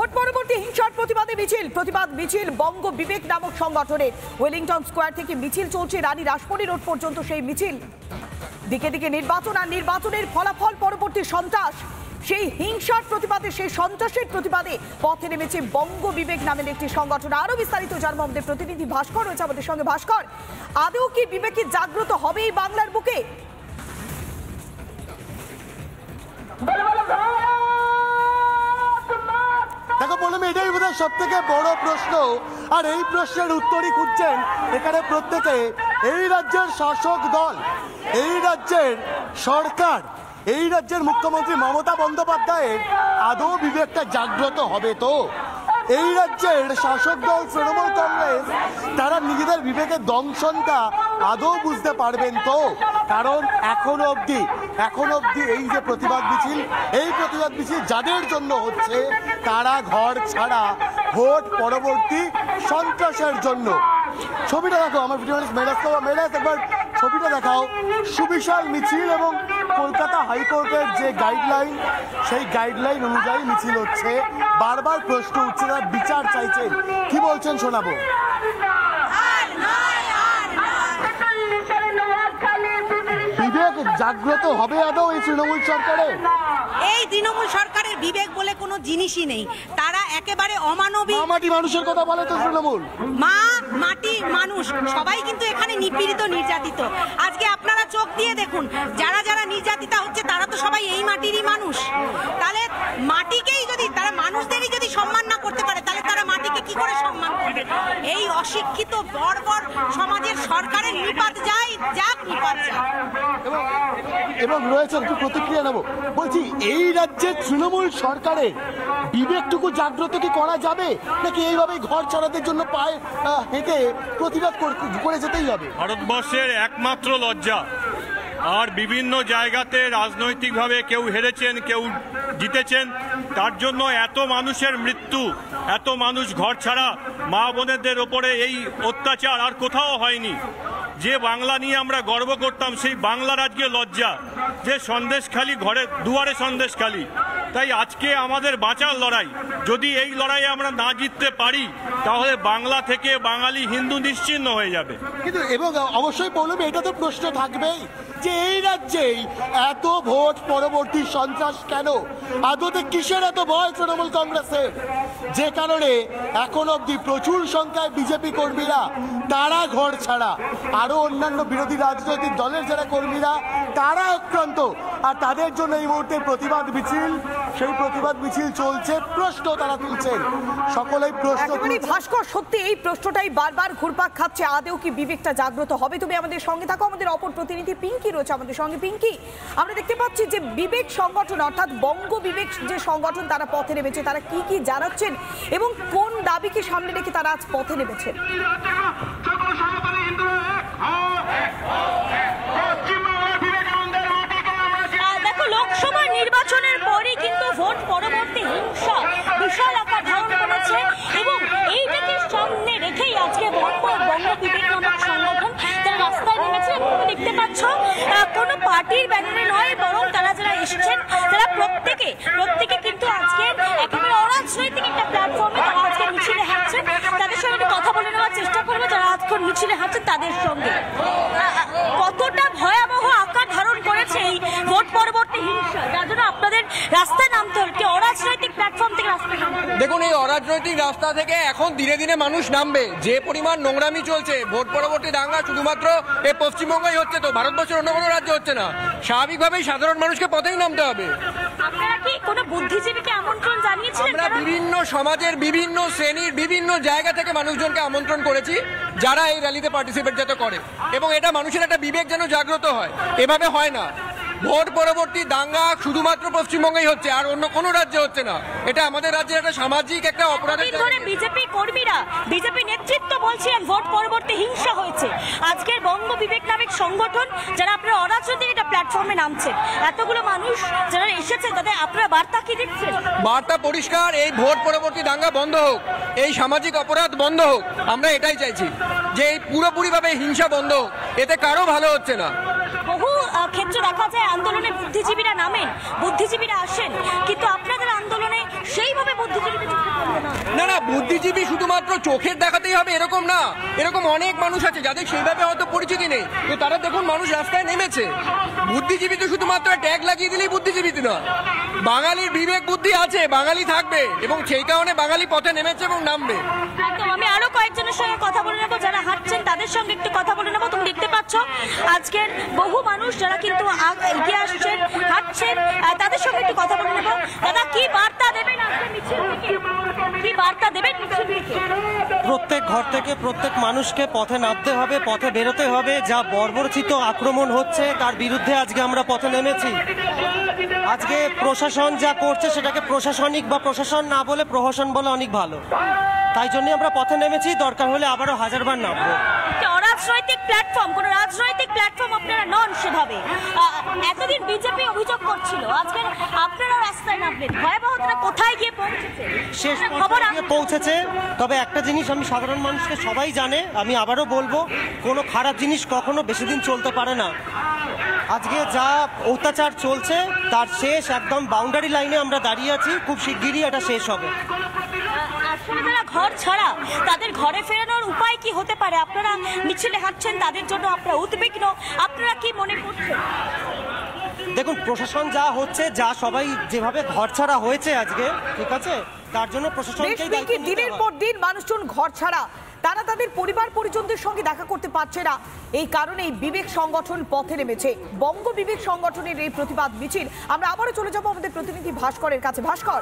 Vote পরবর্তী হিংসার প্রতিবাদ মিছিল বঙ্গ বিবেক নামক সংগঠনের ওয়েলিংটন স্কোয়ার থেকে মিছিল চলছে রানী রাসমণি রোড পর্যন্ত। সেই মিছিল দিকে দিকে নির্বাচন আর নির্বাচনের ফলাফল পরবর্তী সন্ত্রাস, সেই হিংসার প্রতিবাদে, সেই সন্ত্রাসের প্রতিবাদে পথে নেমেছে বঙ্গ বিবেক নামের একটি সংগঠন। আরো বিস্তারিত জানবো আমাদের প্রতিনিধি ভাস্কর রয়েছে আমাদের সঙ্গে। ভাস্কর, আদৌ কি বিবেকী জাগ্রত হবে এই বাংলার বুকে? দেখো বললাম, এটাই বোধহয় সব থেকে বড় প্রশ্ন, আর এই প্রশ্নের উত্তরই খুঁজছেন এখানে প্রত্যেকে। এই রাজ্যের শাসক দল, এই রাজ্যের সরকার, এই রাজ্যের মুখ্যমন্ত্রী মমতা বন্দ্যোপাধ্যায়ের আদৌ বিবেকটা জাগ্রত হবে তো? এই রাজ্যের শাসক দল তৃণমূল কংগ্রেস, তারা নিজেদের বিবেকের দংশনটা আদৌ বুঝতে পারবেন তো? কারণ এখনো অবধি এই যে প্রতিবাদ মিছিল, এই প্রতিবাদ মিছিল যাদের জন্য হচ্ছে তারা ঘর ছাড়া ভোট পরবর্তী সন্ত্রাসের জন্য। ছবিটা দেখো, আমার ভিডিও মেরাজ একবার ছবিটা দেখাও। সুবিশাল মিছিল এবং কলকাতা হাইকোর্টের যে গাইডলাইন, সেই গাইডলাইন অনুযায়ী মিছিল হচ্ছে। বারবার প্রশ্ন উঠছে, তারা বিচার চাইছেন। কি বলছেন শোনাবো। বিবেক জাগ্রত হবে আদৌ এই তৃণমূল সরকারের? এই তৃণমূল সরকারের বিবেক বলে কোনো জিনিসই নেই। তারা একেবারে অমানবিক। মাটি মানুষের কথা বলে তো তৃণমূল। মা মাটি মানুষ সবাই কিন্তু এখানে নিপীড়িত, নির্যাতিত। আজকে আপনারা চোখ দিয়ে দেখুন, যারা যারা নির্যাতিতা হচ্ছে তারা তো সবাই এই মাটিরই মানুষ। তাহলে মাটিকেই যদি তারা, মানুষদেরই যদি সম্মান না করতে পারে, তাহলে তারা মাটিকে কি করে সম্মান করবে? এই অশিক্ষিত বর্বর সমাজের সরকারের নিপাত যায়, যাক নিপাত যায়। এবং রয়েছে একটু প্রতিক্রিয়া নেব। বলছি, এই রাজ্যের তৃণমূল সরকারের বিবেকটুকু জাগ্রত কি করা যাবে, নাকি এইভাবে ঘর ছাড়াদের জন্য পায়ে হেঁটে প্রতিবাদ করে যেতেই হবে? ভারতবর্ষের একমাত্র লজ্জা, আর বিভিন্ন জায়গাতে রাজনৈতিকভাবে কেউ হেরেছেন, কেউ জিতেছেন, তার জন্য এত মানুষের মৃত্যু, এত মানুষ ঘর ছাড়া, মা বোনেদের ওপরে এই অত্যাচার আর কোথাও হয়নি। যে বাংলা নিয়ে আমরা গর্ব করতাম, সেই বাংলার আজকে লজ্জা, যে সন্দেশখালি ঘরে দুয়ারে সন্দেশখালি। তাই আজকে আমাদের বাঁচার লড়াই, যদি এই লড়াইয়ে আমরা না জিততে পারি, তাহলে বাংলা থেকে বাঙালি হিন্দু নিশ্চিহ্ন হয়ে যাবে। কিন্তু এবং অবশ্যই বলবে, এটা তো প্রশ্ন থাকবেই যে এই রাজ্যেই এত ভোট পরবর্তী সন্ত্রাস কেন? আদতে কিসের এত ভয় তৃণমূল কংগ্রেসের, যে কারণে এখন অবধি প্রচুর সংখ্যায় বিজেপি কর্মীরা তারা ঘর ছাড়া, আরো অন্যান্য বিরোধী রাজনৈতিক দলের যারা কর্মীরা তারা আক্রান্ত, আর তাদের জন্য এই মুহূর্তে প্রতিবাদ মিছিল, সেই প্রতিবাদ মিছিল চলছে। প্রশ্ন তারা তুলছেন, সকলেই প্রশ্ন। ভাস্কর, সত্যি এই প্রশ্নটাই বারবার ঘুরপাক খাচ্ছে, আদৌ কি বিবেকটা জাগ্রত হবে? তুমি আমাদের সঙ্গে থাকো, আমাদের অপর প্রতিনিধি পিঙ্কি রয়েছে আমাদের সঙ্গে। পিঙ্কি, আমরা দেখতে পাচ্ছি যে বিবেক সংগঠন, অর্থাৎ বঙ্গ বিবেক যে সংগঠন, তারা পথে নেমেছে। তারা কি কি জানাচ্ছেন এবং কোন দাবিকে সামনে রেখে তারা আজ পথে নেমেছেন? দেখো, লোকসভা নির্বাচনের পরে কিন্তু ভোট পরবর্তী হিংসা বিশাল আকার ধারণ করেছে, এবং এইটাকে সামনে রেখেই আজকে বঙ্গ বিবেক নামক সংগঠন তারা রাস্তায় নেমেছে। এবং দেখতে পাচ্ছ, কোনো পার্টির ব্যানারে নয়, বরং তারা যারা এসেছেন তারা প্রত্যেকে কিন্তু আজকে একেবারে অরাজনৈতিক একটা প্ল্যাটফর্মে তারা আজকে মিছিলে হাঁটছেন। তাদের সঙ্গে একটু কথা বলে নেওয়ার চেষ্টা করবো যারা আজকে মিছিলে হাঁটছেন তাদের সঙ্গে। কতটা ভয়াবহ আকার ধারণ করেছে এই ভোট পরবর্তী হিংসা, যার জন্য আপনাদের রাস্তায় নামতে হল, কি অরাজনৈতিক প্ল্যাটফর্ম থেকে রাস্তায় নামতে? দেখুন, এই অরাজনৈতিক রাস্তা থেকে এখন ধীরে ধীরে মানুষ নামবে। যে পরিমাণ নোংরামি চলছে, ভোট পরবর্তী দাঙ্গা শুধুমাত্র এই পশ্চিমবঙ্গেই হচ্ছে, তো ভারতবর্ষের অন্য কোনো রাজ্যে হচ্ছে না। স্বাভাবিকভাবেই সাধারণ মানুষকে পথেই নামতে হবে। আপনারা কি কোনো বুদ্ধিজীবীকে আমন্ত্রণ জানিয়েছিলেন? আমরা বিভিন্ন সমাজের বিভিন্ন শ্রেণীর বিভিন্ন জায়গা থেকে মানুষজনকে আমন্ত্রণ করেছি, যারা এই র্যালিতে পার্টিসিপেট যাতে করে, এবং এটা মানুষের একটা বিবেক যেন জাগ্রত হয়। এভাবে হয় না। ভোট পরবর্তী দাঙ্গা শুধুমাত্র পশ্চিমবঙ্গেই হচ্ছে, আর অন্য কোনো রাজ্যে হচ্ছে না। এটা আমাদের রাজ্যের একটা সামাজিক একটা অপরাধের। বিজেপি কর্মীরা, বিজেপি নেতৃত্ব বলছিলেন ভোট পরবর্তী হিংসা হয়েছে। আজকের বঙ্গ বিবেক নামক সংগঠন, যারা আপনারা অরাজনৈতিক একটা প্ল্যাটফর্মে নামছেন, এতগুলো মানুষ যারা এসেছেন, তাদের আপনারা বার্তা কি দিচ্ছেন? বার্তা পরিষ্কার, এই ভোট পরবর্তী দাঙ্গা বন্ধ হোক, এই সামাজিক অপরাধ বন্ধ হোক। আমরা এটাই চাইছি যে এই পুরোপুরিভাবে হিংসা বন্ধ হোক, এতে কারো ভালো হচ্ছে না। বহু ক্ষেত্রে দেখা যায় আন্দোলনে বুদ্ধিজীবীরা নামেন, বুদ্ধিজীবীরা আসেন, কিন্তু আপনাদের আন্দোলনে সেইভাবে বুদ্ধিজীবীদের বুদ্ধিজীবী শুধুমাত্র চোখের দেখাতেই হবে এরকম না, এরকম অনেক মানুষ আছে যাদের সেইভাবে হয়তো পরিচিতি নেই, তো তারা দেখুন মানুষ রাস্তায় নেমেছে। বুদ্ধিজীবী তো শুধুমাত্র ট্যাগ লাগিয়ে দিলেই বুদ্ধিজীবী নয়, বাঙালির বিবেক বুদ্ধি আছে, বাঙালি থাকবে এবং সেই কারণে বাঙালি পথে নেমেছে এবং নামবে। একদম, আমি আরো কয়েকজনের সঙ্গে কথা বলে নেবো, যারা হাঁটছেন তাদের সঙ্গে একটু কথা বলে নেবো। তুমি দেখতে পাচ্ছ আজকের বহু মানুষ যারা কিন্তু এগিয়ে আসছেন, হাঁটছেন, তাদের সঙ্গে একটু কথা বলে নেবো। দাদা, কি বার্তা দেবেন আজকে মিছিল থেকে? কি বার্তা দেবেন মিছিল থেকে? প্রত্যেক ঘর থেকে প্রত্যেক মানুষকে পথে নামতে হবে, পথে বেরোতে হবে। যা বর্বরচিত আক্রমণ হচ্ছে তার বিরুদ্ধে আজকে আমরা পথে নেমেছি। আজকে প্রশাসন যা করছে সেটাকে প্রশাসনিক বা প্রশাসন না বলে প্রহসন বলে অনেক ভালো, তাই জন্য আমরা পথে নেমেছি। দরকার হলে আবারও হাজারবার নামবো। অরাজনৈতিক প্ল্যাটফর্ম, কোন রাজনৈতিক প্ল্যাটফর্ম আপনারা নন সেভাবে। এতদিন বিজেপি অভিযোগ করছিল, আজকে আপনারা রাস্তায় নামলেন, ভয়াবহতা কোথায় গিয়ে পৌঁছেছে? শেষ পর্যায়ে পৌঁছেছে। তবে একটা জিনিস আমি সাধারণ মানুষকে সবাই জানে, আমি আবারও বলবো, কোনো খারাপ জিনিস কখনো বেশি দিন চলতে পারে না। আজকে যা অত্যাচার চলছে তার শেষ একদম বাউন্ডারি লাইনে আমরা দাঁড়িয়ে আছি, খুব শিগগিরই এটা শেষ হবে। আসলে যারা ঘর ছাড়া তাদের ঘরে ফেরানোর উপায় কি হতে পারে? আপনারা মিছিলে হাঁটছেন, তাদের জন্য আপনারা উদ্বিগ্ন, আপনারা কি মনে করছেন? দেখুন, প্রশাসন যা হচ্ছে, যা সবাই যেভাবে ঘর ছাড়া হয়েছে আজকে, ঠিক আছে, তার জন্য প্রশাসনকে দিনের পর দিন মানুষজন ঘর ছাড়া, তারা তাদের পরিবার পরিজনদের সঙ্গে দেখা করতে পারছে না। এই কারণেই বিবেক সংগঠন পথে নেমেছে। বঙ্গ বিবেক সংগঠনের এই প্রতিবাদ মিছিল। আমরা আবারও চলে যাব আমাদের প্রতিনিধি ভাস্করের কাছে। ভাস্কর,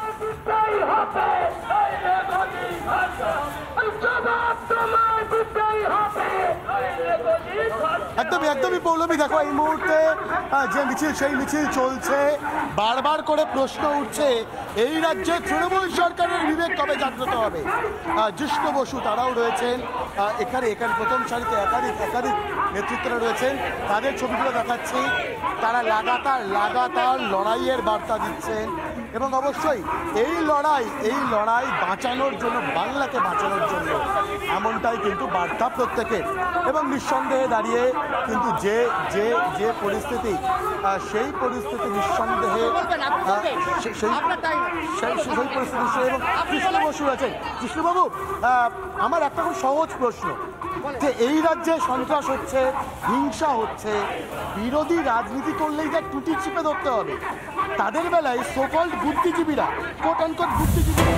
একদমই পৌলমী, দেখো এই মুহূর্তে যে মিছিল, সেই মিছিল চলছে। বারবার করে প্রশ্ন উঠছে, এই রাজ্যে তৃণমূল সরকারের বিবেক কবে জাগ্রত হবে? জিষ্ণু বসু তারাও রয়েছেন এখানে প্রথম সারিতে, একাধিক নেতৃত্বরা রয়েছেন, তাদের ছবিগুলো দেখাচ্ছি। তারা লাগাতার লড়াইয়ের বার্তা দিচ্ছেন এবং অবশ্যই এই লড়াই বাঁচানোর জন্য, বাংলাকে বাঁচানোর জন্য, এমনটাই কিন্তু বার্তা প্রত্যেকের। এবং নিঃসন্দেহে দাঁড়িয়ে কিন্তু যে পরিস্থিতি, সেই পরিস্থিতি নিঃসন্দেহে সেই পরিস্থিতি। এবং কৃষ্ণ বসু আছেন। কৃষ্ণবাবু, আমার একটা খুব সহজ প্রশ্ন, যে এই রাজ্যে সন্ত্রাস হচ্ছে, হিংসা হচ্ছে, বিরোধী রাজনীতি করলেই যা টুটি চিপে ধরতে হবে, তাদের বেলায় সোকল্ড বুদ্ধিজীবীরা, কোট আনকোট বুদ্ধিজীবীরা